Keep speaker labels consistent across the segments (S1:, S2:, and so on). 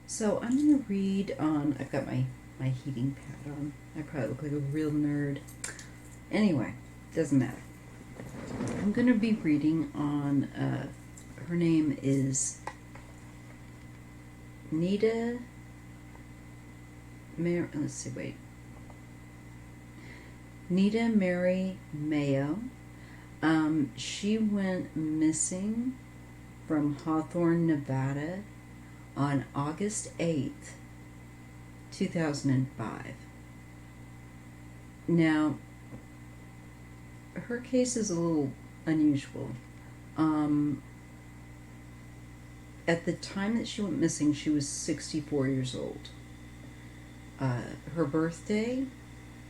S1: So I'm going to read on, I've got my heating pad on. I probably look like a real nerd. Anyway, doesn't matter. I'm going to be reading on, her name is Nita, let's see, wait. Nita Mary Mayo. She went missing from Hawthorne, Nevada on August 8th, 2005. Now, her case is a little unusual. At the time that she went missing, she was 64 years old. Her birthday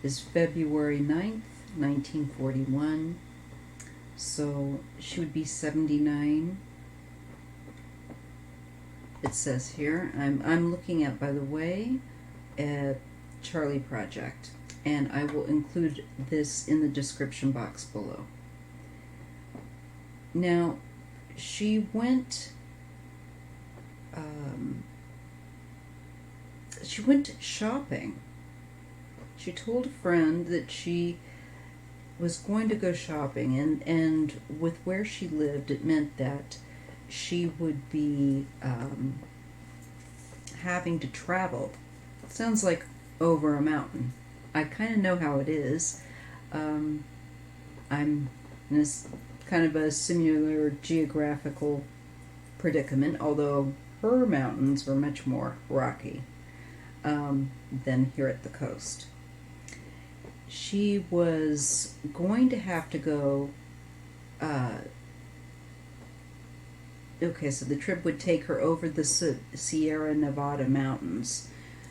S1: is February 9th, 1941. So she would be 79. It says here, I'm looking at, by the way, a Charlie Project, and I will include this in the description box below. Now, she went shopping. She told a friend that she was going to go shopping, and with where she lived, it meant that she would be having to travel. It sounds like over a mountain. I kind of know how it is. I'm in this kind of a similar geographical predicament, although her mountains were much more rocky than here at the coast. She was going to have to go, okay, so the trip would take her over the Sierra Nevada mountains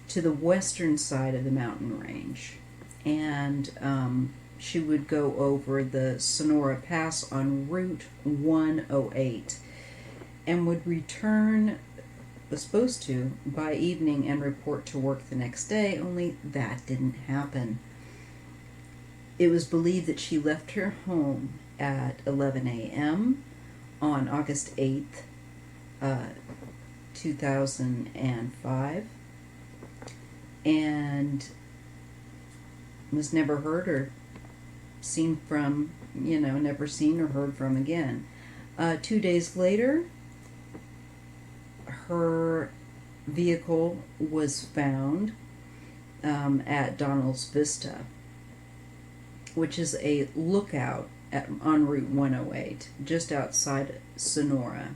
S1: to the western side of the mountain range. And she would go over the Sonora Pass on Route 108 and would return, was supposed to, by evening and report to work the next day, only that didn't happen. It was believed that she left her home at 11 a.m. on August 8th, 2005, and was never heard or seen from, never seen or heard from again. 2 days later, her vehicle was found at Donald's Vista, which is a lookout on Route 108, just outside Sonora.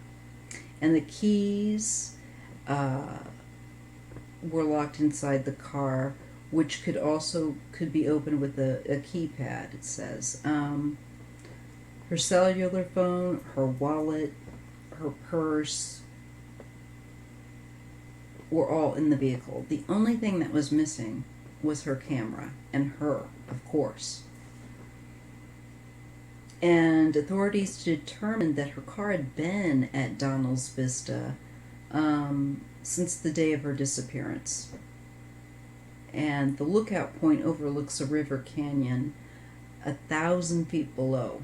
S1: And the keys were locked inside the car, which could be opened with a keypad, it says. Her cellular phone, her wallet, her purse were all in the vehicle. The only thing that was missing was her camera, and her, of course. And authorities determined that her car had been at Donald's Vista since the day of her disappearance. And the lookout point overlooks a river canyon 1,000 feet below.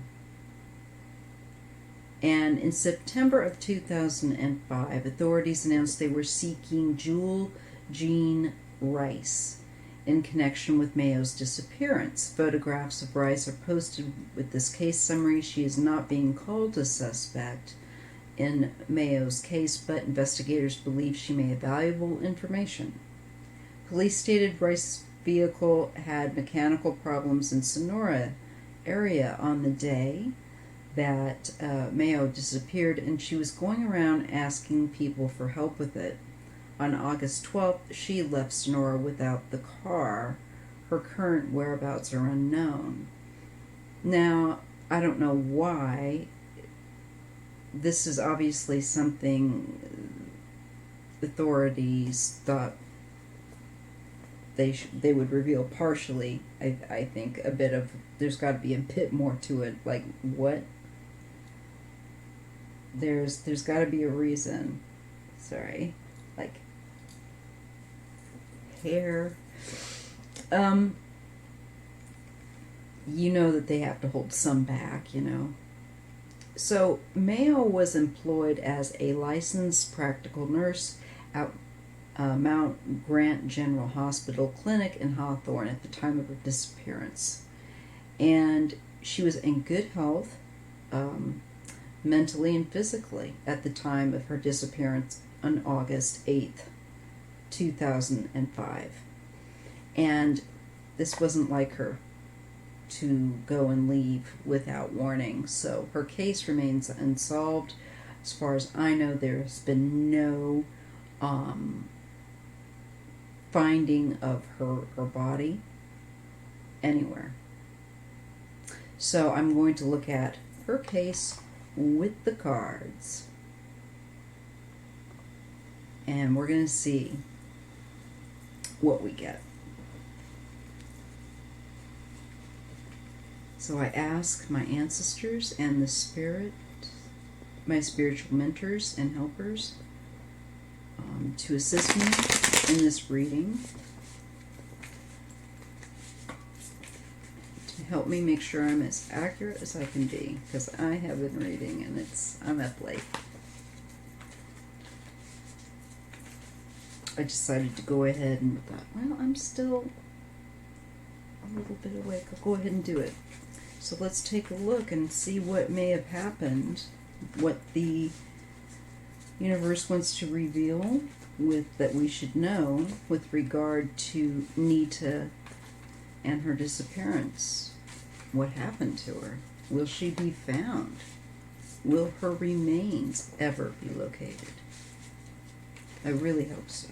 S1: And in September of 2005, authorities announced they were seeking Jewel Jean Rice in connection with Mayo's disappearance. Photographs of Rice are posted with this case summary. She is not being called a suspect in Mayo's case, but investigators believe she may have valuable information. Police stated Rice's vehicle had mechanical problems in Sonora area on the day that Mayo disappeared, and she was going around asking people for help with it. On August 12th, she left Sonora without the car. Her current whereabouts are unknown. Now, I don't know why. This is obviously something authorities thought they would reveal partially. I think a bit of, there's got to be a bit more to it. Like, what? There's got to be a reason. Sorry. Like, hair. You know that they have to hold some back, So Mayo was employed as a licensed practical nurse at Mount Grant General Hospital Clinic in Hawthorne at the time of her disappearance. And she was in good health, mentally and physically, at the time of her disappearance on August 8th, 2005. And this wasn't like her to go and leave without warning. So her case remains unsolved. As far as I know, there's been no finding of her body anywhere. So I'm going to look at her case with the cards. And we're going to see what we get. So I ask my ancestors and the spirit, my spiritual mentors and helpers, to assist me in this reading, to help me make sure I'm as accurate as I can be, because I have been reading and I'm up late. I decided to go ahead and thought, well, I'm still a little bit awake. I'll go ahead and do it. So let's take a look and see what may have happened, what the universe wants to reveal that we should know with regard to Nita and her disappearance. What happened to her? Will she be found? Will her remains ever be located? I really hope so.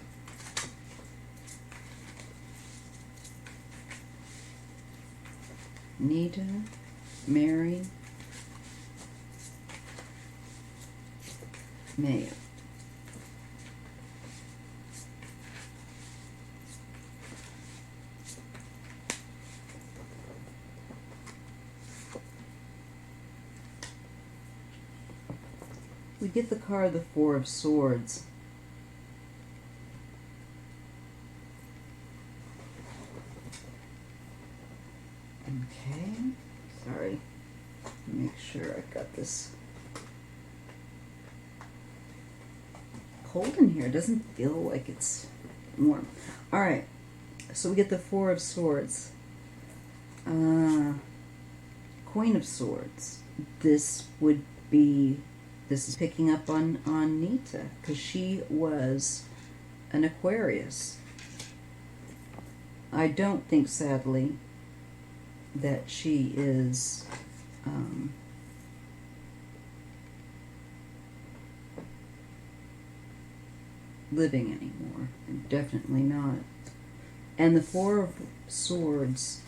S1: Nita, Mary, Mayo. We get the card, the Four of Swords. Okay, sorry. Make sure I've got this cold in here. It doesn't feel like it's warm. All right, so we get the Four of Swords. Queen of Swords. This is picking up on Nita, because she was an Aquarius. I don't think, sadly, that she is living anymore. Definitely not. And the Four of Swords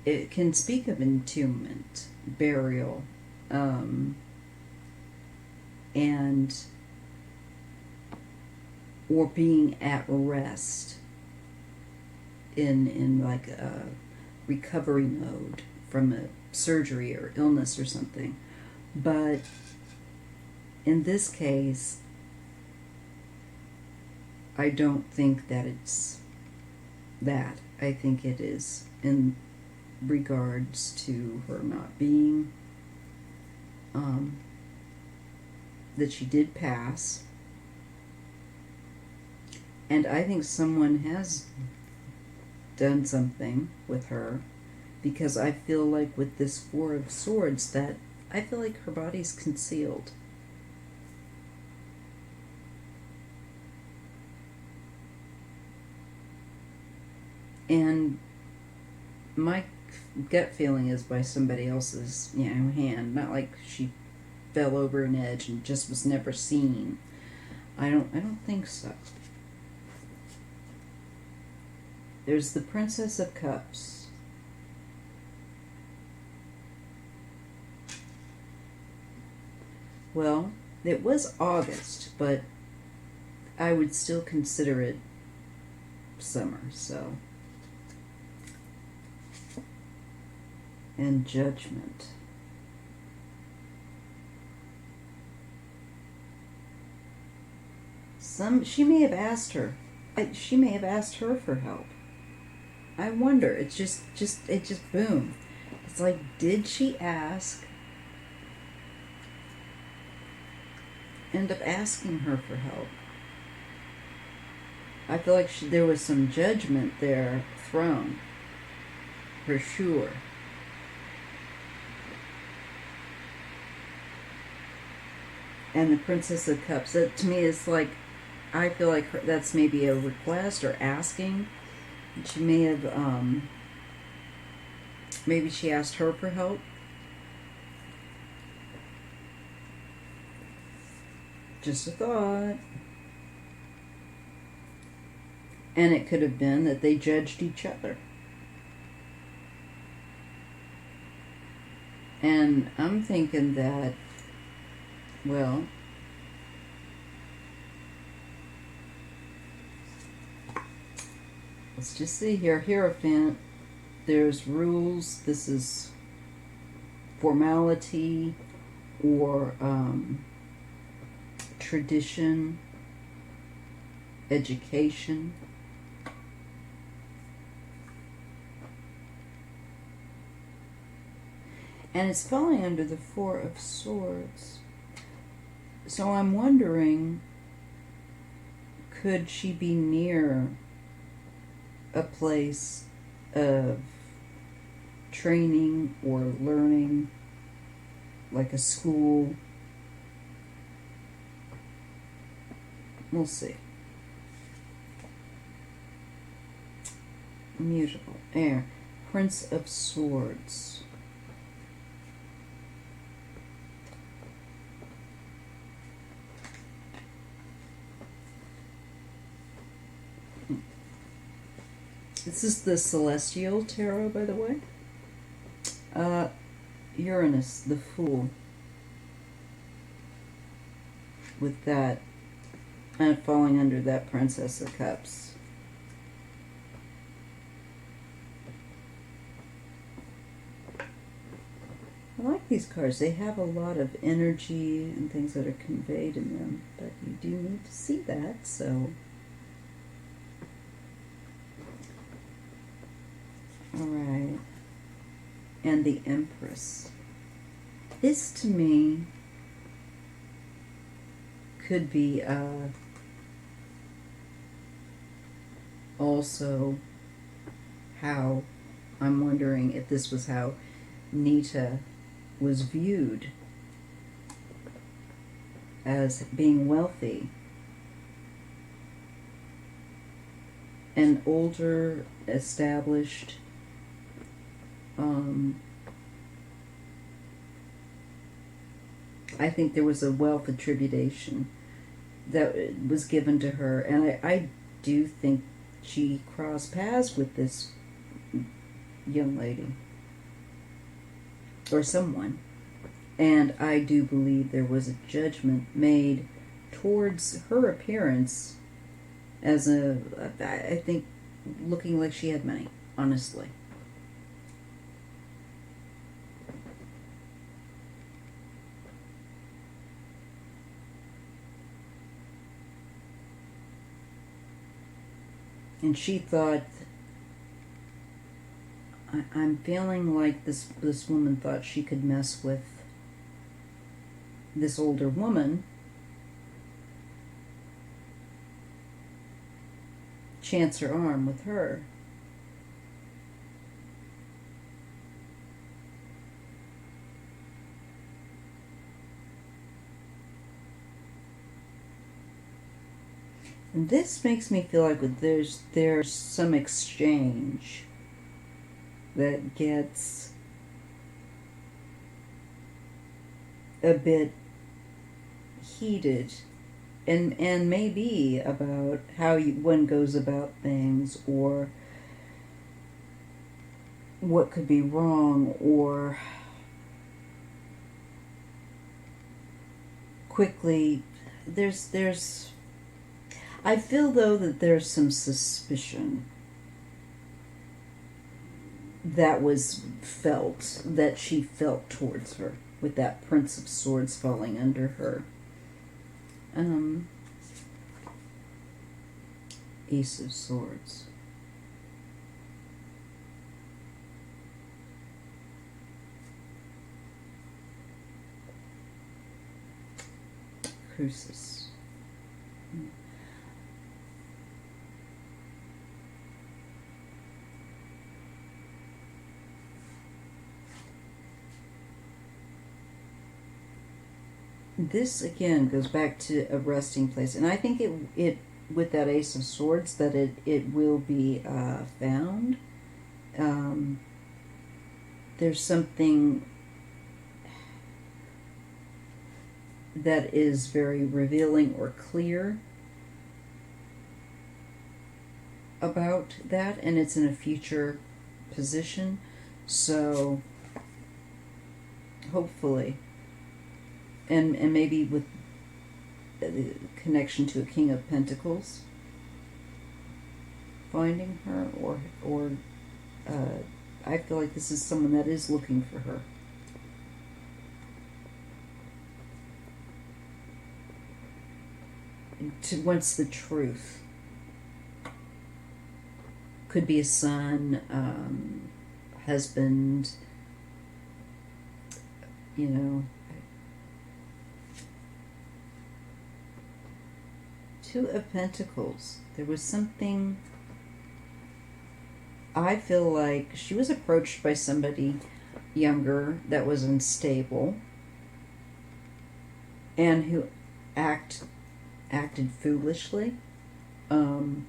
S1: it can speak of entombment, burial, and or being at rest in like a recovery mode from a surgery or illness or something. But in this case, I don't think that it's that. I think it is in regards to her not being, that she did pass. And I think someone has done something with her, because I feel like with this Four of Swords that I feel like her body's concealed. And my gut feeling is by somebody else's, hand, not like she fell over an edge and just was never seen. I don't think so. There's the Princess of Cups. Well, it was August, but I would still consider it summer, so. And Judgment. She may have asked her. She may have asked her for help. I wonder. It just boom. It's like, did she ask? end up asking her for help. I feel like there was some judgment there thrown, for sure. And the Princess of Cups, that to me is like, I feel like that's maybe a request or asking. She may have, maybe she asked her for help. Just a thought. And it could have been that they judged each other. And I'm thinking that, well, let's just see here. Hierophant, there's rules. This is formality or tradition, education. And it's falling under the Four of Swords. So I'm wondering, could she be near a place of training or learning, like a school? We'll see. Mutable. Air. Prince of Swords. This is the Celestial Tarot, by the way. Uranus, the Fool. With that, and falling under that Princess of Cups. I like these cards. They have a lot of energy and things that are conveyed in them, but you do need to see that, so... Alright. And the Empress. This, to me, could be also how, I'm wondering if this was how Nita was viewed as being wealthy. An older, established I think there was a wealth attribution that was given to her, and I do think she crossed paths with this young lady or someone, and I do believe there was a judgment made towards her appearance as I think, looking like she had money, honestly. And she thought, I'm feeling like this woman thought she could mess with this older woman, chance her arm with her. And this makes me feel like there's some exchange that gets a bit heated, and maybe about how one goes about things, or what could be wrong, or quickly there's I feel, though, that there's some suspicion that was felt, that she felt towards her, with that Prince of Swords falling under her. Ace of Swords. Crucis. This again goes back to a resting place, and I think it with that Ace of Swords that it will be found. There's something that is very revealing or clear about that, and it's in a future position, so hopefully, and maybe with the connection to a King of Pentacles finding her, or I feel like this is someone that is looking for her. Wants the truth. Could be a son, husband, you know. Two of Pentacles. There was something, I feel like she was approached by somebody younger that was unstable and who acted foolishly. And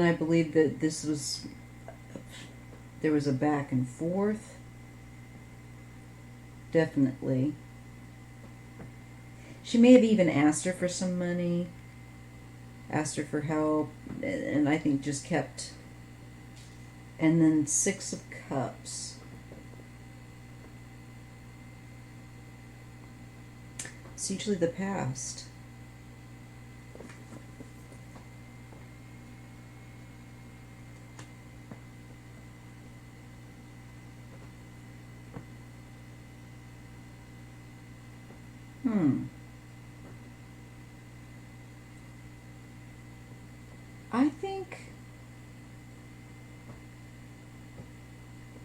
S1: I believe that there was a back and forth. Definitely. She may have even asked her for some money, asked her for help, and I think just kept. And then Six of Cups. It's usually the past. I think,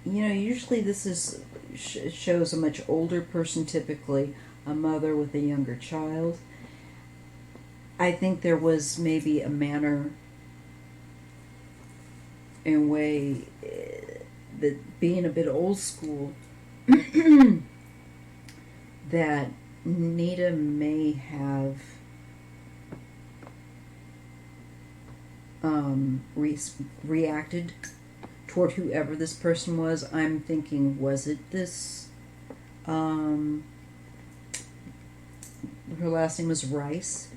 S1: usually this shows a much older person, typically a mother with a younger child. I think there was maybe a manner and way that being a bit old school that Nita may have reacted toward whoever this person was. I'm thinking, was it this? Her last name was Rice.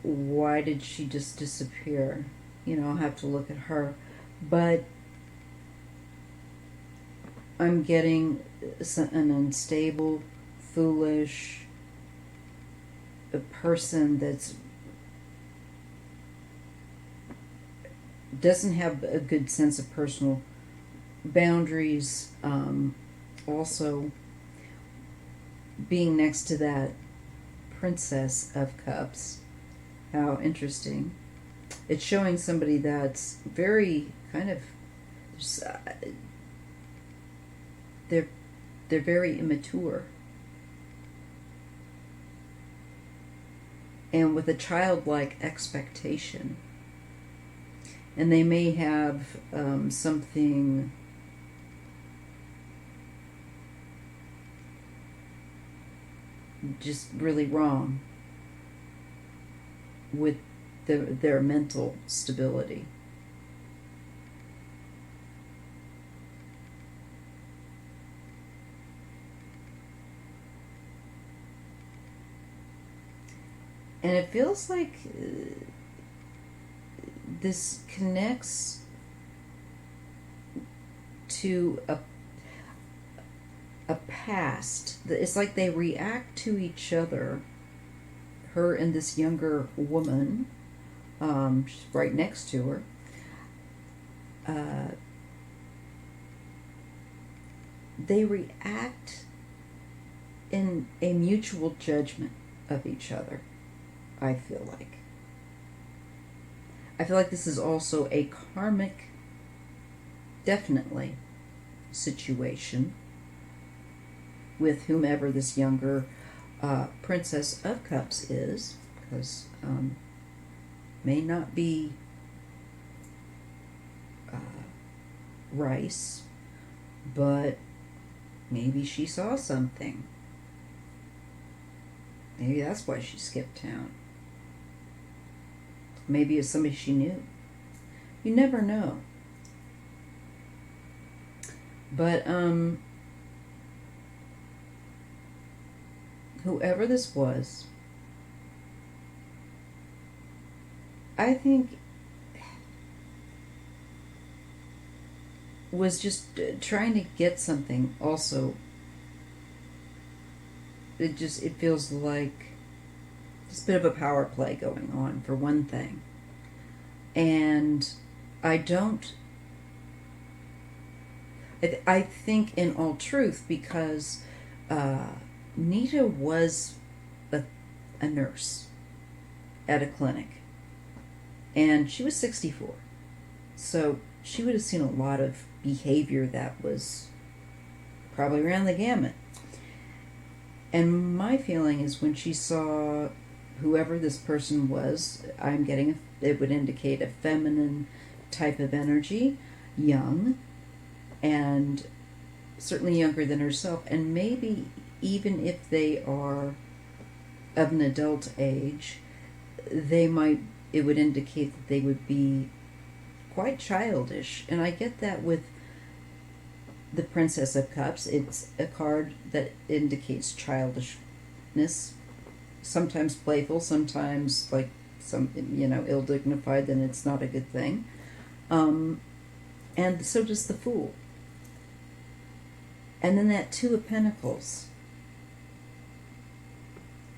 S1: Why did she just disappear? I'll have to look at her. But I'm getting an unstable, foolish, a person that's doesn't have a good sense of personal boundaries. Also, being next to that Princess of Cups. How interesting. It's showing somebody that's very kind of they're very immature and with a childlike expectation, and they may have something just really wrong with their mental stability. And it feels like this connects to a past. It's like they react to each other, her and this younger woman, she's right next to her. They react in a mutual judgment of each other, I feel like. I feel like this is also a karmic definitely situation with whomever this younger Princess of Cups is, because may not be Rice, but maybe she saw something. Maybe that's why she skipped town. Maybe it's somebody she knew. You never know. But whoever this was, I think was just trying to get something. Also, it feels like just a bit of a power play going on, for one thing. And I think in all truth, because Nita was a nurse at a clinic, and she was 64, so she would have seen a lot of behavior that was probably ran the gamut. And my feeling is when she saw whoever this person was, I'm getting it would indicate a feminine type of energy, young, and certainly younger than herself, and maybe even if they are of an adult age, it would indicate that they would be quite childish. And I get that with the Princess of Cups. It's a card that indicates childishness, sometimes playful, sometimes like ill-dignified, then it's not a good thing. And so does the Fool. And then that Two of Pentacles.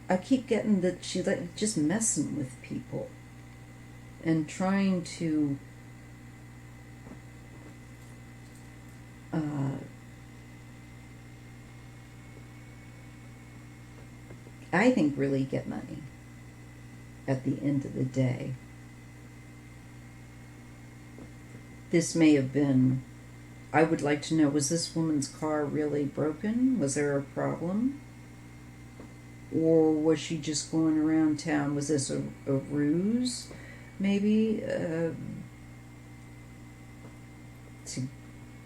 S1: I keep getting that she's like just messing with people and trying to I think really get money at the end of the day. This may have been, I would like to know, was this woman's car really broken? Was there a problem? Or was she just going around town? Was this a ruse, maybe, to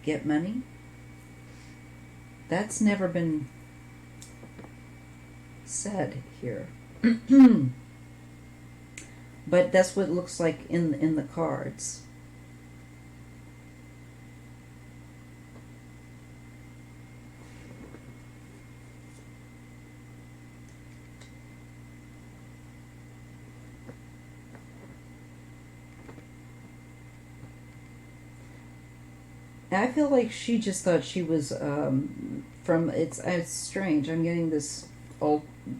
S1: get money? That's never been said here. But that's what it looks like in the cards. I feel like she just thought she was it's strange. I'm getting this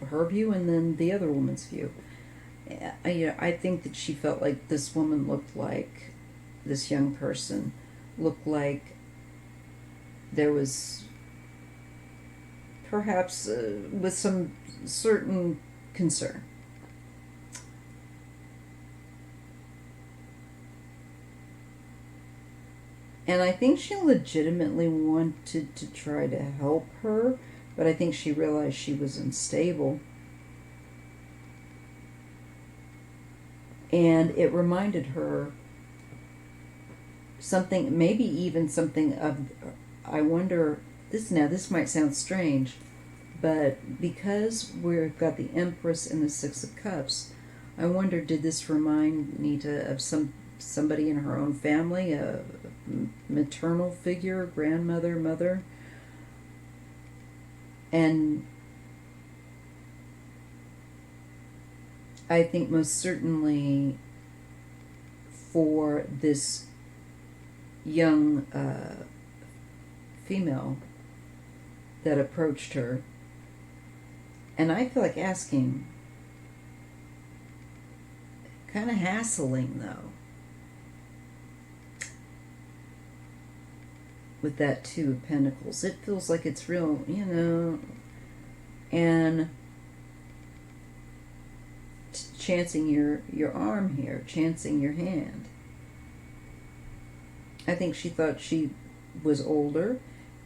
S1: her view and then the other woman's view. I think that she felt like this woman looked like, this young person looked like there was perhaps with some certain concern. And I think she legitimately wanted to try to help her, but I think she realized she was unstable. And it reminded her something, maybe even something of, I wonder, this might sound strange, but because we've got the Empress and the Six of Cups, I wonder, did this remind Nita of somebody in her own family, a maternal figure, grandmother, mother? And I think most certainly for this young female that approached her, and I feel like asking, kind of hassling though, with that Two of Pentacles. It feels like it's real, and chancing your arm here, chancing your hand. I think she thought she was older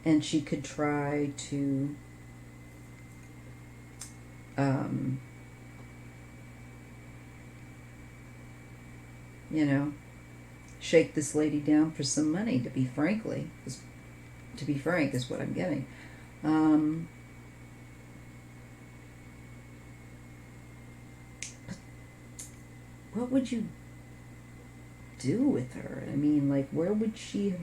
S1: and she could try to you know, shake this lady down for some money, to be frank is what I'm getting. What would you do with her? I mean, like, where would she have...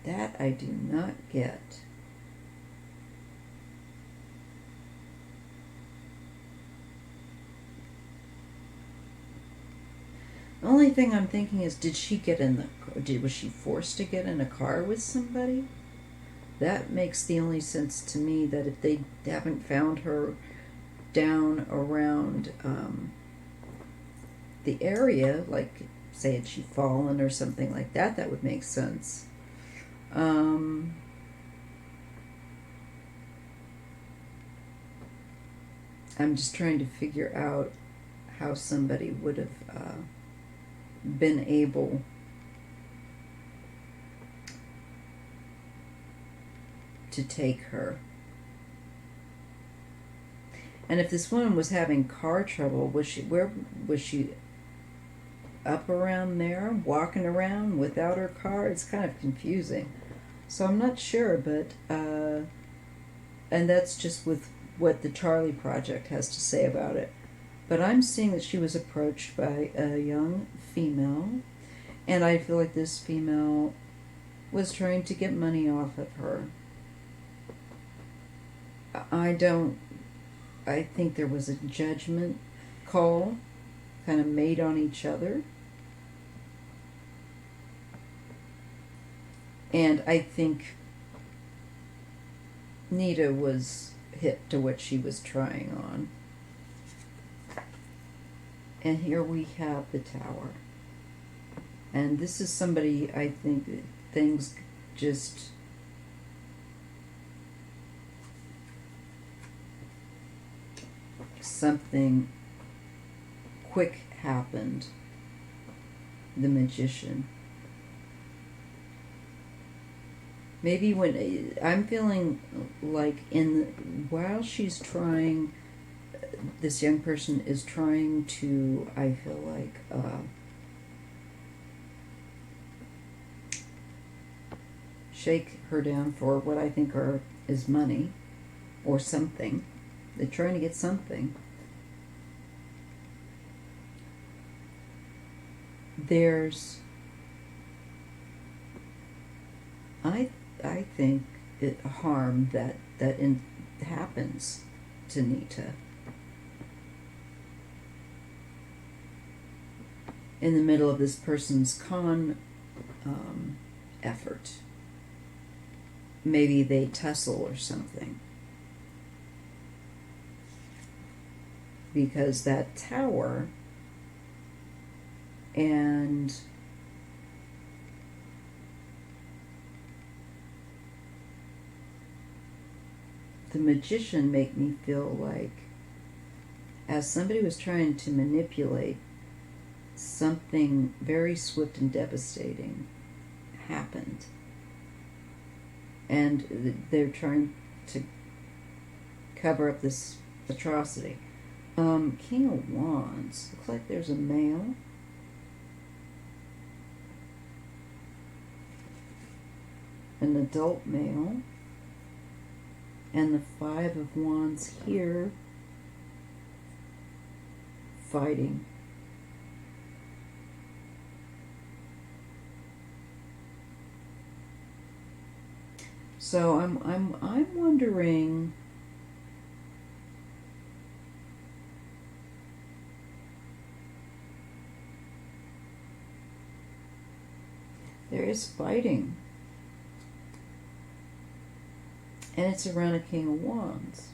S1: That I do not get. The only thing I'm thinking is, did she get in the... was she forced to get in a car with somebody? That makes the only sense to me, that if they haven't found her down around the area, like, say, had she fallen or something like that, that would make sense. I'm just trying to figure out how somebody would have been able to take her. And if this woman was having car trouble, where was she? Up around there, walking around without her car? It's kind of confusing. So I'm not sure, but and that's just with what the Charlie Project has to say about it. But I'm seeing that she was approached by a young female, and I feel like this female was trying to get money off of her. I think there was a judgment call kind of made on each other. And I think Nita was hip to what she was trying on. And here we have the tower. And this is somebody, I think, that things just... something quick happened. The magician. Maybe when I'm feeling like while she's trying, this young person is trying to, I feel like, shake her down for what I think is money or something. They're trying to get something. There's, I think, harm that happens to Nita in the middle of this person's con effort. Maybe they tussle or something. Because that tower and the magician make me feel like, as somebody was trying to manipulate, something very swift and devastating happened. And they're trying to cover up this atrocity. King of Wands. Looks like there's a male. An adult male. And the Five of Wands here, fighting. So I'm wondering, there is fighting. And it's around a King of Wands.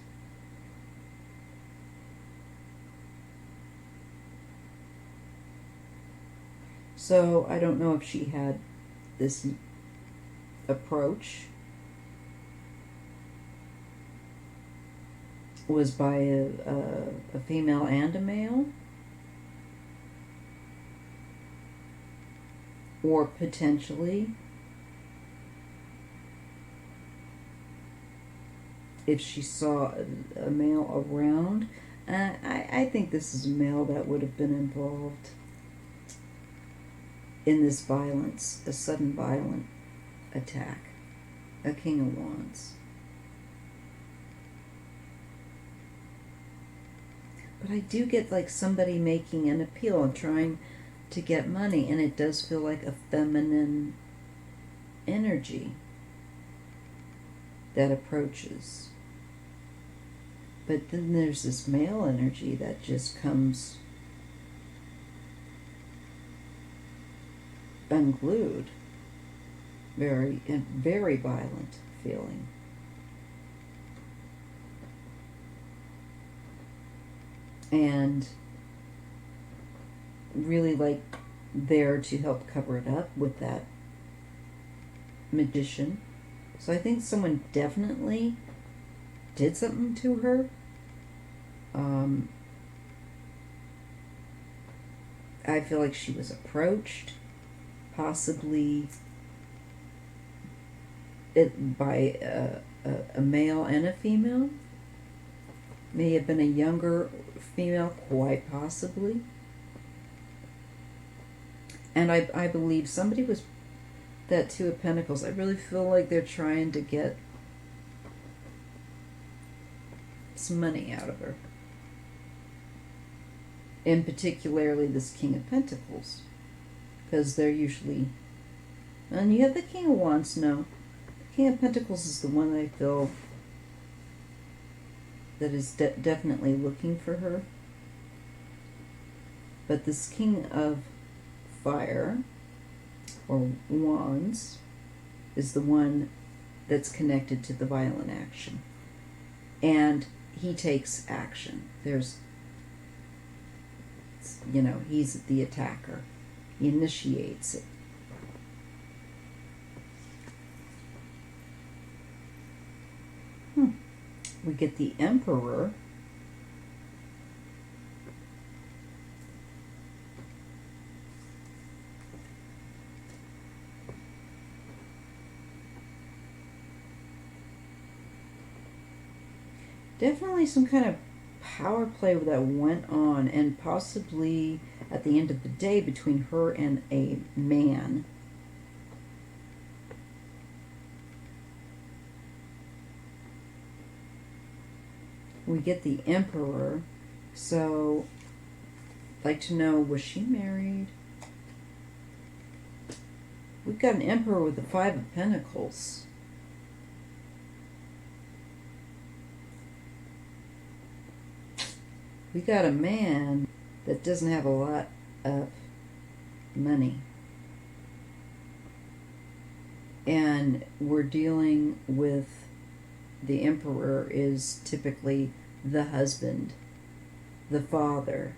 S1: So I don't know if she had this approach was by a female and a male, or potentially if she saw a male around. I think this is a male that would have been involved in this violence, a sudden violent attack. A King of Wands. But I do get like somebody making an appeal and trying to get money, and it does feel like a feminine energy that approaches. But then there's this male energy that just comes unglued. Very violent feeling. And really like there to help cover it up with that magician. So I think someone definitely did something to her. I feel like she was approached, possibly by a male and a female. May have been a younger female, quite possibly. And I believe somebody was that Two of Pentacles. I really feel like they're trying to get some money out of her. And particularly this King of Pentacles. Because they're usually... And you have the King of Wands, no. The King of Pentacles is the one that I feel that is definitely looking for her. But this King of Fire, or Wands, is the one that's connected to the violent action. And he takes action. There's, you know, he's the attacker. He initiates it. We get the Emperor. Definitely some kind of power play that went on, and possibly at the end of the day between her and a man. We get the Emperor, so I'd like to know, was she married? We've got an Emperor with the Five of Pentacles. We got a man that doesn't have a lot of money. And we're dealing with the Emperor is typically the husband, the father.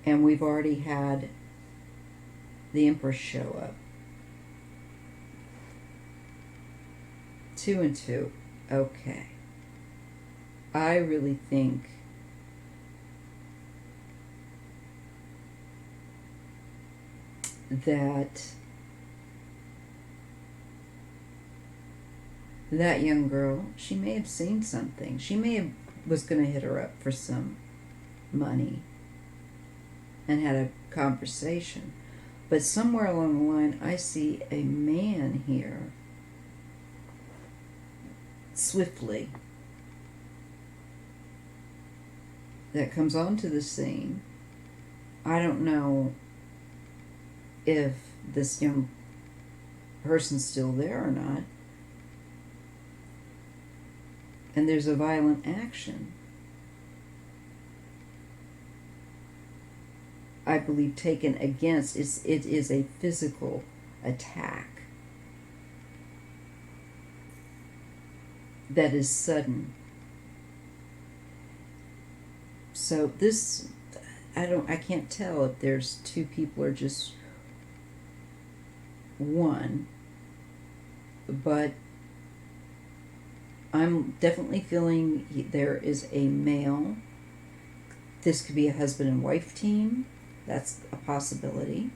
S1: And we've already had the Empress show up. 2 and 2. Okay. I really think that that young girl, she may have seen something. She may have was going to hit her up for some money and had a conversation. But somewhere along the line, I see a man here swiftly that comes onto the scene. I don't know if this young person's still there or not. And there's a violent action, I believe, taken against. It is a physical attack that is sudden. So this, I can't tell if there's two people or just one, but I'm definitely feeling there is a male. This could be a husband and wife team. That's a possibility.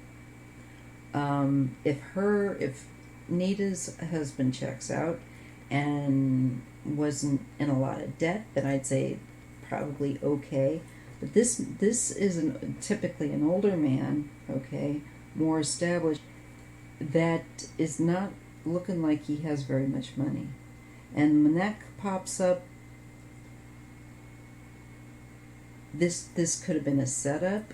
S1: If Nita's husband checks out and wasn't in a lot of debt, then I'd say probably okay. But this is typically an older man, okay, more established, that is not looking like he has very much money. And when that pops up, this could have been a setup.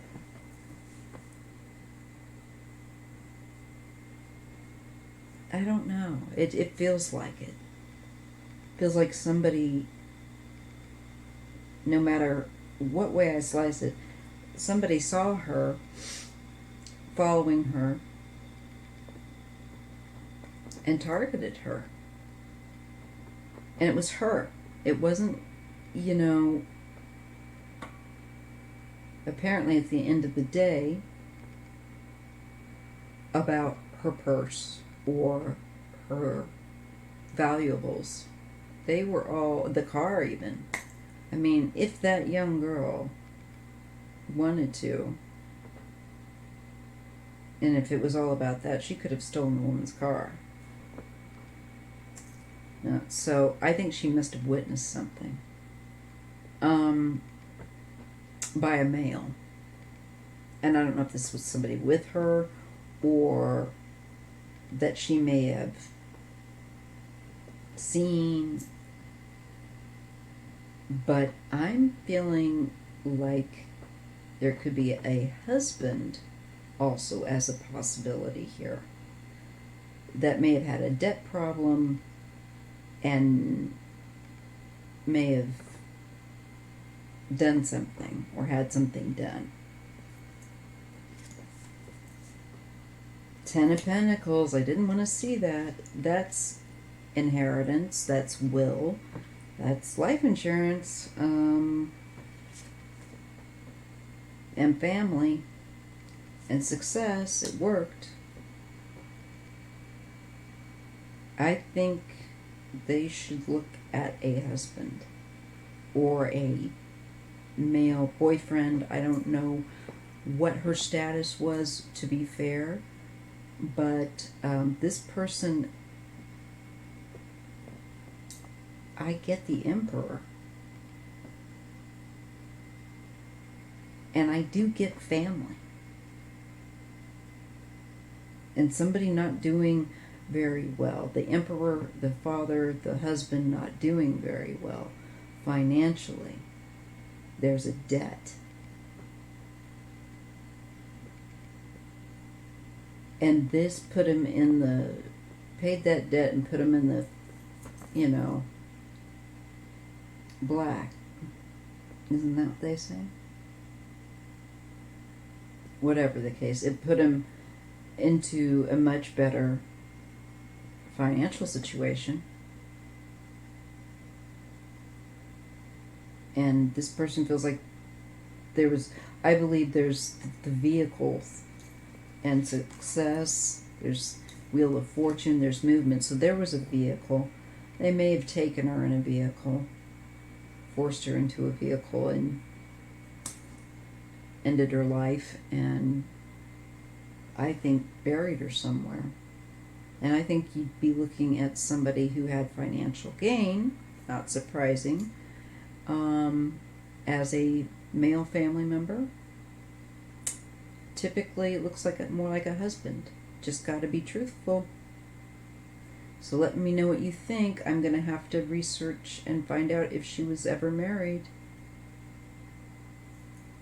S1: I don't know. It feels like it. Feels like somebody, no matter what way I slice it, somebody saw her, following her, and targeted her. And it was her. It wasn't, you know, apparently at the end of the day, about her purse or her valuables. They were all, the car even. I mean, if that young girl wanted to, and if it was all about that, she could have stolen the woman's car. No, so I think she must have witnessed something by a male. And I don't know if this was somebody with her or that she may have seen. But I'm feeling like there could be a husband also as a possibility here that may have had a debt problem and may have done something or had something done. Ten of Pentacles, I didn't want to see that. That's inheritance, that's will, that's life insurance, and family, and success. It worked. I think they should look at a husband or a male boyfriend. I don't know what her status was, to be fair, but this person, I get the Emperor, and I do get family, and somebody not doing very well. The Emperor, the father, the husband not doing very well financially. There's a debt. And this put him in the, paid that debt and put him in the, you know, black. Isn't that what they say? Whatever the case, it put him into a much better financial situation. And this person feels like there was, I believe there's the vehicles and success, there's Wheel of Fortune, there's movement. So there was a vehicle. They may have taken her in a vehicle, forced her into a vehicle, and ended her life, and I think buried her somewhere. And I think you'd be looking at somebody who had financial gain, not surprising, as a male family member. Typically, it looks like more like a husband. Just got to be truthful. So let me know what you think. I'm going to have to research and find out if she was ever married.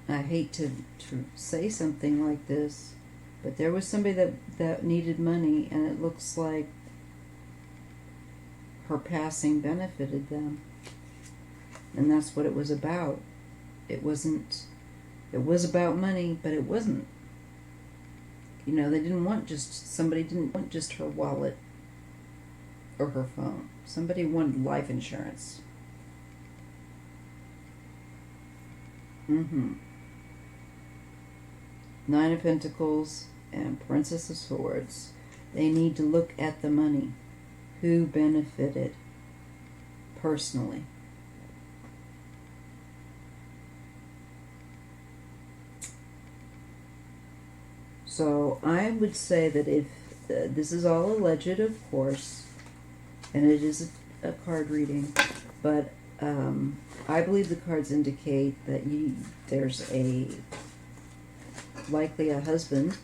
S1: I hate to say something like this, but there was somebody that needed money, and it looks like her passing benefited them. And that's what it was about. It was about money, but it wasn't. You know, somebody didn't want just her wallet or her phone. Somebody wanted life insurance. Nine of Pentacles and Princess of Swords. They need to look at the money. Who benefited? personally. So I would say that if this is all alleged, of course, and it is a card reading, but I believe the cards indicate that there's likely a husband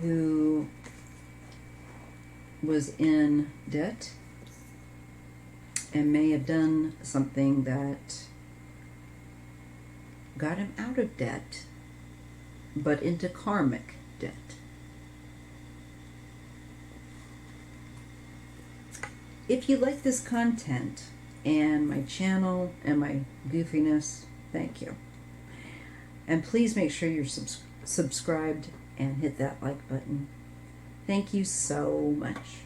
S1: who was in debt and may have done something that got him out of debt, but into karmic debt. If you like this content and my channel and my goofiness, thank you. And please make sure you're subscribed and hit that like button. Thank you so much.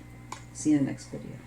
S1: See you in the next video.